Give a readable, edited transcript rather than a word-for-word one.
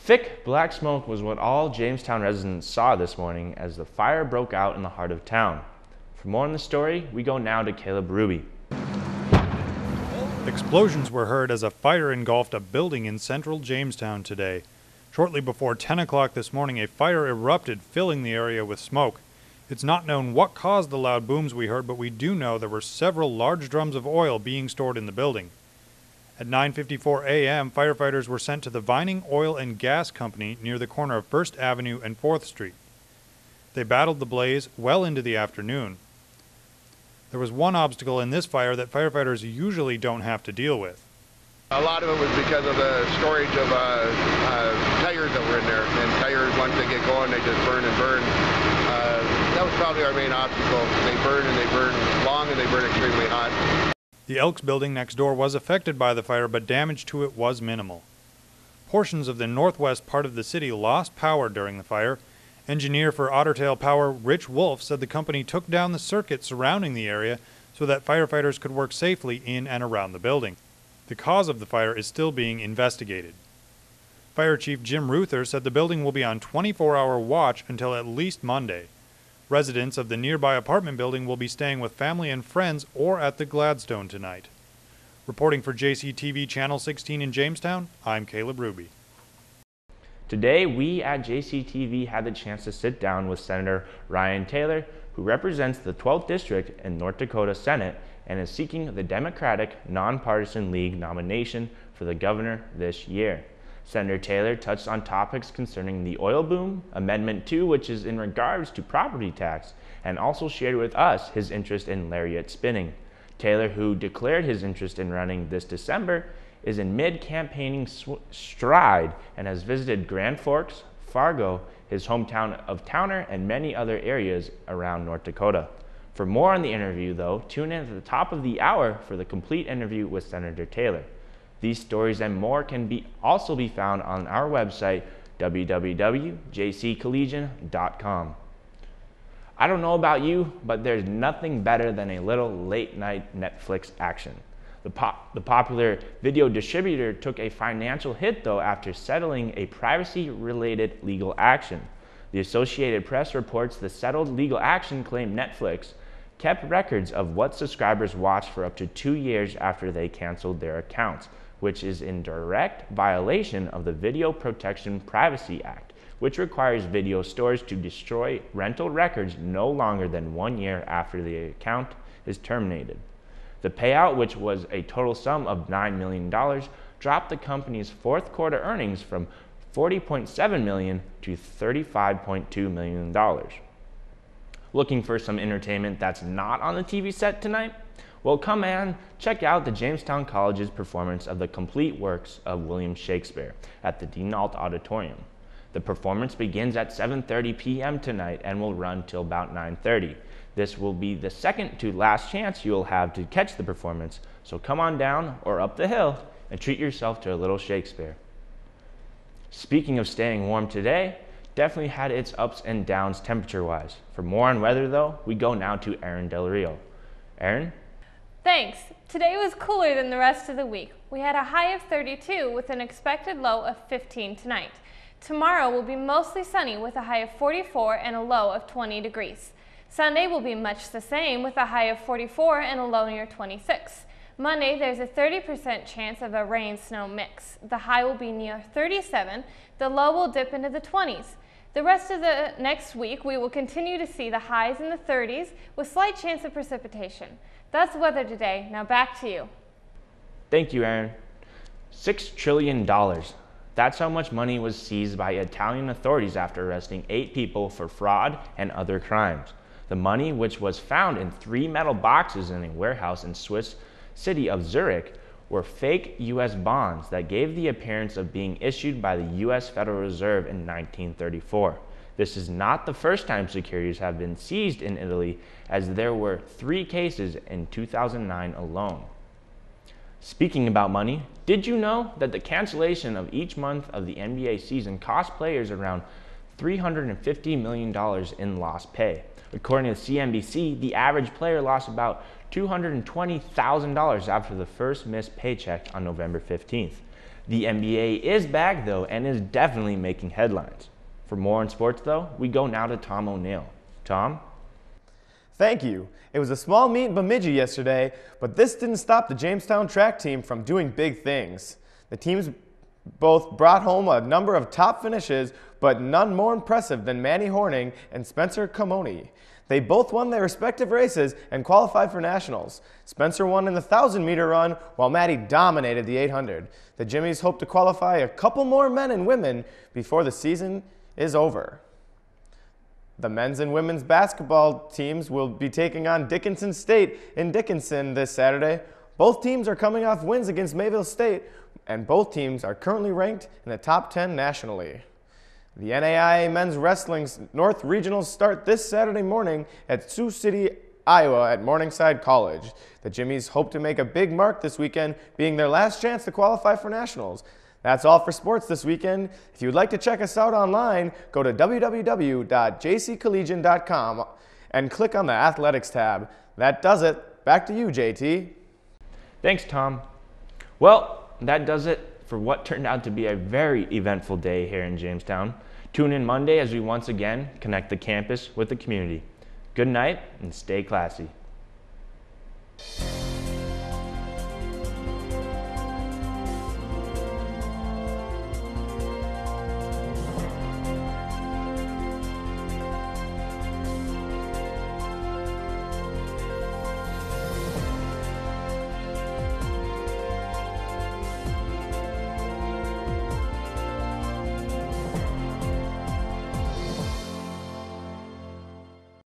Thick black smoke was what all Jamestown residents saw this morning as the fire broke out in the heart of town. For more on the story, we go now to Kaleb Hruby. Explosions were heard as a fire engulfed a building in central Jamestown today. Shortly before 10 o'clock this morning, a fire erupted, filling the area with smoke. It's not known what caused the loud booms we heard, but we do know there were several large drums of oil being stored in the building. At 9:54 a.m., firefighters were sent to the Vining Oil and Gas Company near the corner of 1st Avenue and 4th Street. They battled the blaze well into the afternoon. There was one obstacle in this fire that firefighters usually don't have to deal with. A lot of it was because of the storage of tires that were in there, and tires, once they get going, they just burn and burn. That was probably our main obstacle. They burn and they burn long and they burn extremely hot. The Elks building next door was affected by the fire, but damage to it was minimal. Portions of the northwest part of the city lost power during the fire. Engineer for Ottertail Power, Rich Wolf, said the company took down the circuit surrounding the area so that firefighters could work safely in and around the building. The cause of the fire is still being investigated. Fire Chief Jim Ruther said the building will be on 24-hour watch until at least Monday. Residents of the nearby apartment building will be staying with family and friends or at the Gladstone tonight. Reporting for JCTV Channel 16 in Jamestown, I'm Kaleb Hruby. Today, we at JCTV had the chance to sit down with Senator Ryan Taylor, who represents the 12th District in North Dakota Senate and is seeking the Democratic Nonpartisan League nomination for the governor this year. Senator Taylor touched on topics concerning the oil boom, Amendment 2, which is in regards to property tax, and also shared with us his interest in lariat spinning. Taylor, who declared his interest in running this December, is in mid-campaigning stride and has visited Grand Forks, Fargo, his hometown of Towner, and many other areas around North Dakota. For more on the interview, though, tune in at the top of the hour for the complete interview with Senator Taylor. These stories and more can also be found on our website, www.jccollegian.com. I don't know about you, but there's nothing better than a little late-night Netflix action. The popular video distributor took a financial hit, though, after settling a privacy-related legal action. The Associated Press reports the settled legal action claimed Netflix kept records of what subscribers watched for up to 2 years after they canceled their accounts, which is in direct violation of the Video Protection Privacy Act, which requires video stores to destroy rental records no longer than 1 year after the account is terminated. The payout, which was a total sum of $9 million, dropped the company's fourth quarter earnings from $40.7 million to $35.2 million. Looking for some entertainment that's not on the TV set tonight? Well, come and check out the Jamestown College's performance of the complete works of William Shakespeare at the Denault Auditorium. The performance begins at 7:30 p.m. tonight and will run till about 9:30. This will be the second to last chance you'll have to catch the performance, so come on down or up the hill and treat yourself to a little Shakespeare. Speaking of staying warm today, definitely had its ups and downs temperature-wise. For more on weather, though, we go now to Erin Delo. Erin? Thanks. Today was cooler than the rest of the week. We had a high of 32 with an expected low of 15 tonight. Tomorrow will be mostly sunny with a high of 44 and a low of 20 degrees. Sunday will be much the same with a high of 44 and a low near 26. Monday, there's a 30% chance of a rain-snow mix. The high will be near 37. The low will dip into the 20s. The rest of the next week, we will continue to see the highs in the 30s with slight chance of precipitation. That's the weather today. Now back to you. Thank you, Erin. $6 trillion. That's how much money was seized by Italian authorities after arresting 8 people for fraud and other crimes. The money, which was found in 3 metal boxes in a warehouse in Swiss city of Zurich, were fake U.S. bonds that gave the appearance of being issued by the U.S. Federal Reserve in 1934. This is not the first time securities have been seized in Italy, as there were 3 cases in 2009 alone. Speaking about money, did you know that the cancellation of each month of the NBA season cost players around $350 million in lost pay? According to CNBC, the average player lost about $220,000 after the first missed paycheck on November 15th. The NBA is back though and is definitely making headlines. For more on sports though, we go now to Tom O'Neill. Tom? Thank you. It was a small meet in Bemidji yesterday, but this didn't stop the Jamestown track team from doing big things. The teams both brought home a number of top finishes, but none more impressive than Manny Horning and Spencer Camoni. They both won their respective races and qualified for nationals. Spencer won in the 1,000-meter run, while Maddie dominated the 800. The Jimmies hope to qualify a couple more men and women before the season is over. The men's and women's basketball teams will be taking on Dickinson State in Dickinson this Saturday. Both teams are coming off wins against Mayville State, and both teams are currently ranked in the top 10 nationally. The NAIA Men's Wrestling's North Regionals start this Saturday morning at Sioux City, Iowa at Morningside College. The Jimmies hope to make a big mark this weekend, being their last chance to qualify for nationals. That's all for sports this weekend. If you'd like to check us out online, go to www.jccollegian.com and click on the Athletics tab. That does it. Back to you, JT. Thanks, Tom. Well, that does it for what turned out to be a very eventful day here in Jamestown. Tune in Monday as we once again connect the campus with the community. Good night and stay classy.